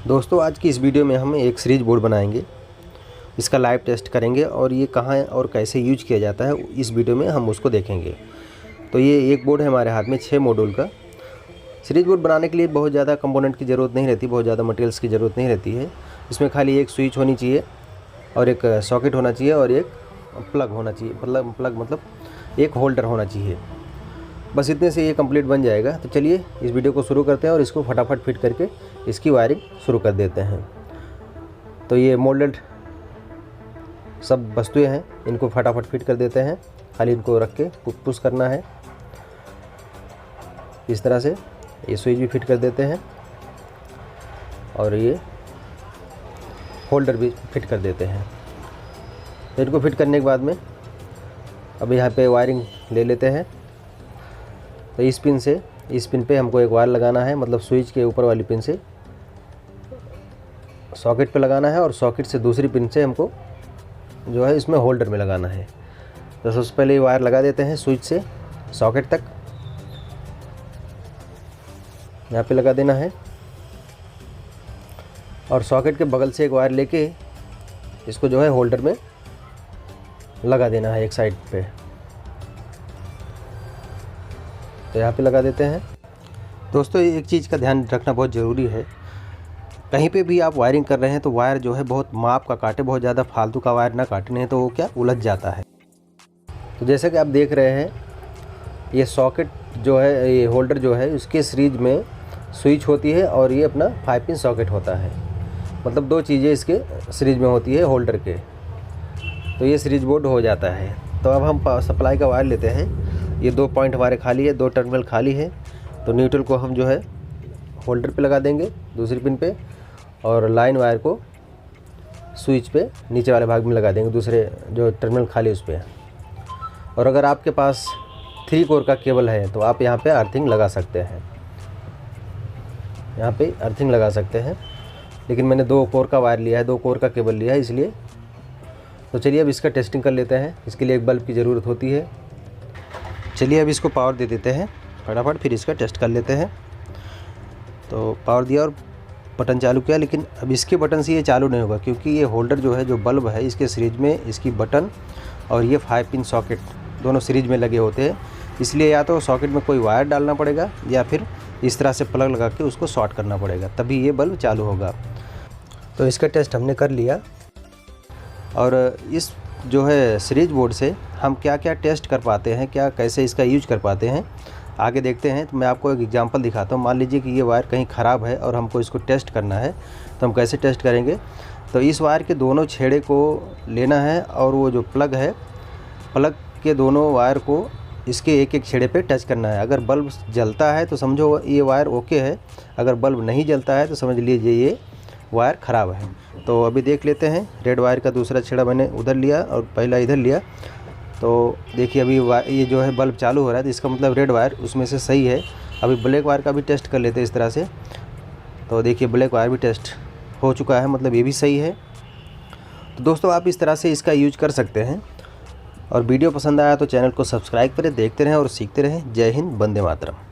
दोस्तों आज की इस वीडियो में हम एक सीरीज बोर्ड बनाएंगे, इसका लाइव टेस्ट करेंगे और ये कहाँ और कैसे यूज किया जाता है इस वीडियो में हम उसको देखेंगे। तो ये एक बोर्ड है हमारे हाथ में 6 मॉड्यूल का। सीरीज बोर्ड बनाने के लिए बहुत ज़्यादा कंपोनेंट की ज़रूरत नहीं रहती, बहुत ज़्यादा मटेरियल्स की ज़रूरत नहीं रहती है। इसमें खाली एक स्विच होनी चाहिए और एक सॉकेट होना चाहिए और एक प्लग होना चाहिए, मतलब एक होल्डर होना चाहिए। बस इतने से ये कंप्लीट बन जाएगा। तो चलिए इस वीडियो को शुरू करते हैं और इसको फटाफट फिट करके इसकी वायरिंग शुरू कर देते हैं। तो ये मोल्डेड सब वस्तुएं हैं, इनको फटाफट फिट कर देते हैं। खाली इनको रख के पुश करना है। इस तरह से ये स्विच भी फिट कर देते हैं और ये होल्डर भी फिट कर देते हैं। तो इनको फिट करने के बाद में अब यहाँ पे वायरिंग ले लेते हैं। तो इस पिन पे हमको एक वायर लगाना है, मतलब स्विच के ऊपर वाली पिन से सॉकेट पे लगाना है और सॉकेट से दूसरी पिन से हमको जो है इसमें होल्डर में लगाना है। तो सबसे पहले ये वायर लगा देते हैं स्विच से सॉकेट तक, यहाँ पे लगा देना है और सॉकेट के बगल से एक वायर लेके इसको जो है होल्डर में लगा देना है एक साइड पे। तो यहाँ पे लगा देते हैं। दोस्तों एक चीज़ का ध्यान रखना बहुत ज़रूरी है, कहीं पे भी आप वायरिंग कर रहे हैं तो वायर जो है बहुत माप का काटे, बहुत ज़्यादा फालतू का वायर ना काटे, नहीं तो वो क्या उलझ जाता है। तो जैसे कि आप देख रहे हैं ये सॉकेट जो है, ये होल्डर जो है उसके सीरीज में स्विच होती है और ये अपना 5 पिन सॉकेट होता है, मतलब 2 चीज़ें इसके सीरीज में होती है होल्डर के। तो ये सीरीज बोर्ड हो जाता है। तो अब हम सप्लाई का वायर लेते हैं। ये 2 पॉइंट हमारे खाली है, 2 टर्मिनल खाली है। तो न्यूट्रल को हम जो है होल्डर पे लगा देंगे दूसरी पिन पे और लाइन वायर को स्विच पे नीचे वाले भाग में लगा देंगे, दूसरे जो टर्मिनल खाली उस पर। और अगर आपके पास 3 कोर का केबल है तो आप यहाँ पे अर्थिंग लगा सकते हैं, यहाँ पे अर्थिंग लगा सकते हैं। लेकिन मैंने 2 कोर का वायर लिया है, 2 कोर का केबल लिया है इसलिए। तो चलिए अब इसका टेस्टिंग कर लेते हैं। इसके लिए एक बल्ब की ज़रूरत होती है। चलिए अब इसको पावर दे देते हैं फटाफट, फिर इसका टेस्ट कर लेते हैं। तो पावर दिया और बटन चालू किया, लेकिन अब इसके बटन से ये चालू नहीं होगा क्योंकि ये होल्डर जो है, जो बल्ब है, इसके सीरीज में इसकी बटन और ये 5 पिन सॉकेट दोनों सीरीज में लगे होते हैं। इसलिए या तो सॉकेट में कोई वायर डालना पड़ेगा या फिर इस तरह से प्लग लगा के उसको शॉर्ट करना पड़ेगा, तभी ये बल्ब चालू होगा। तो इसका टेस्ट हमने कर लिया और इस जो है सीरीज बोर्ड से हम क्या क्या टेस्ट कर पाते हैं, क्या कैसे इसका यूज कर पाते हैं, आगे देखते हैं। तो मैं आपको एक एग्जांपल दिखाता हूँ। मान लीजिए कि ये वायर कहीं ख़राब है और हमको इसको टेस्ट करना है, तो हम कैसे टेस्ट करेंगे। तो इस वायर के दोनों छेड़े को लेना है और वो जो प्लग है, प्लग के दोनों वायर को इसके एक एक छेड़े पे टच करना है। अगर बल्ब जलता है तो समझो ये वायर ओके है, अगर बल्ब नहीं जलता है तो समझ लीजिए ये वायर ख़राब है। तो अभी देख लेते हैं। रेड वायर का दूसरा छेड़ा मैंने उधर लिया और पहला इधर लिया। तो देखिए अभी ये जो है बल्ब चालू हो रहा है, तो इसका मतलब रेड वायर उसमें से सही है। अभी ब्लैक वायर का भी टेस्ट कर लेते हैं इस तरह से। तो देखिए ब्लैक वायर भी टेस्ट हो चुका है, मतलब ये भी सही है। तो दोस्तों आप इस तरह से इसका यूज कर सकते हैं। और वीडियो पसंद आया तो चैनल को सब्सक्राइब करें, देखते रहें और सीखते रहें। जय हिंद, वंदे मातरम।